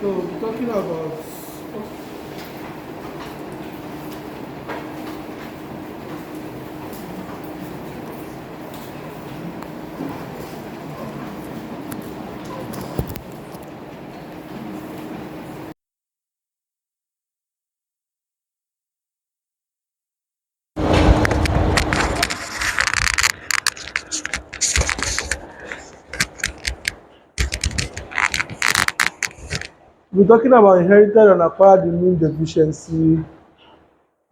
So we're talking about inherited and acquired immune deficiency,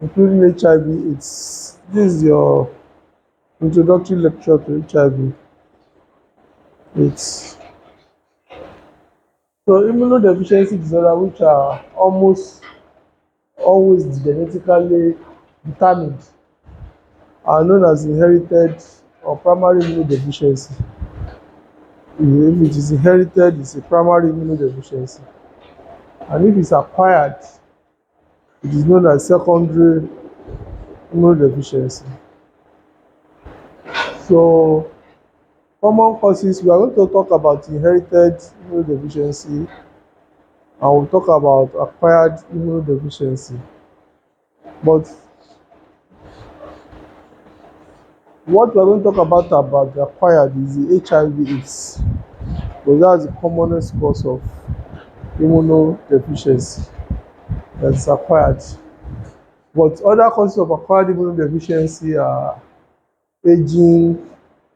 including HIV. This is your introductory lecture to HIV. It's so immunodeficiency disorder, which are almost always genetically determined, are known as inherited or primary immunodeficiency. If it is inherited, it's a primary immunodeficiency, and if it's acquired, it is known as secondary immunodeficiency. So, common causes, we are going to talk about inherited immunodeficiency, and we'll talk about acquired immunodeficiency. But what we're going to talk about the acquired is the HIV/AIDS, because that's the commonest cause of immunodeficiency that is acquired. But other causes of acquired immunodeficiency are aging.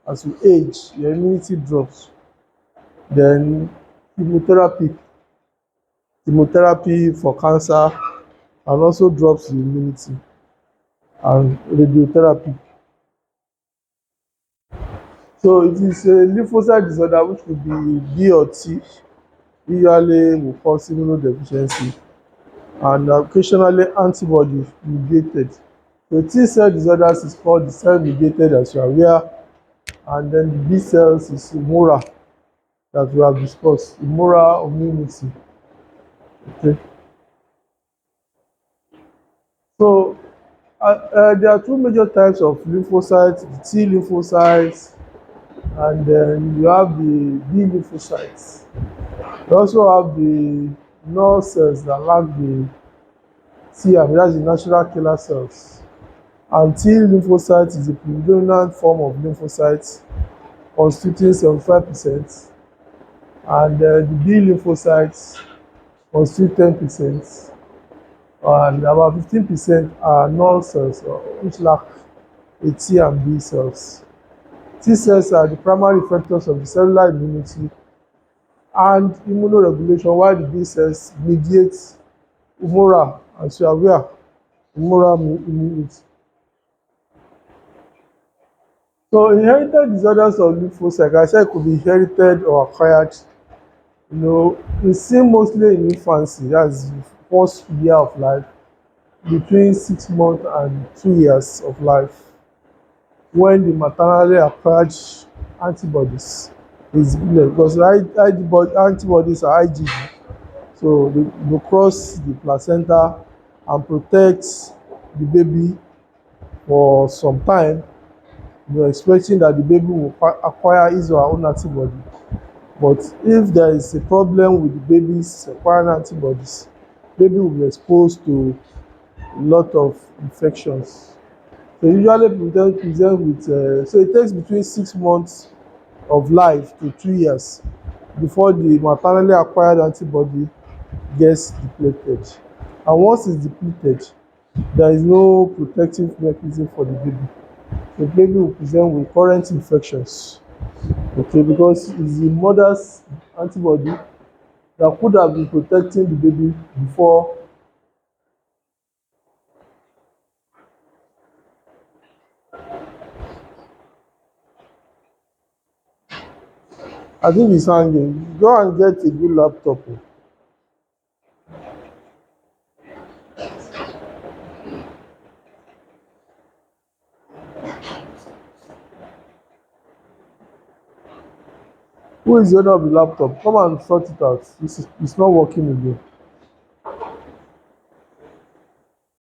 As you age, your immunity drops. Then chemotherapy, chemotherapy for cancer, and also drops the immunity, and radiotherapy. So it is a lymphocyte disorder which could be B or T, usually will cause immunodeficiency, and occasionally antibody mediated. So T cell disorders is called the cell mediated, as you are aware, and then the B cells is humoral, that we have discussed, humoral immunity. Okay. So there are two major types of lymphocytes: the T lymphocytes, and then you have the B lymphocytes. You also have the null cells that lack the T, and that's the natural killer cells. And T lymphocytes is a predominant form of lymphocytes, constituting 75%, and the B lymphocytes constitute 10%, and about 15% are null cells, which lack a T and B cells. T cells are the primary effectors of the cellular immunity and immunoregulation, while the B cells mediate humoral, as you are aware, humoral immunity. So inherited disorders of lymphocytes, like I said, could be inherited or acquired. It's seen mostly in infancy, that's the first year of life, between 6 months and 2 years of life, when the maternally acquired antibodies is built, because antibodies are IgG, so they cross the placenta and protect the baby for some time. You're expecting that the baby will acquire his or her own antibody. But if there is a problem with the baby's acquiring antibodies, baby will be exposed to a lot of infections. So usually present with, so it takes between 6 months of life to 2 years before the maternally acquired antibody gets depleted. And once it's depleted, there is no protective mechanism for the baby. The baby will present with current infections, okay, because it's the mother's antibody that could have been protecting the baby before. I think it's hanging. Go and get a good laptop. Who is the owner of the laptop? Come and sort it out. It's not working again.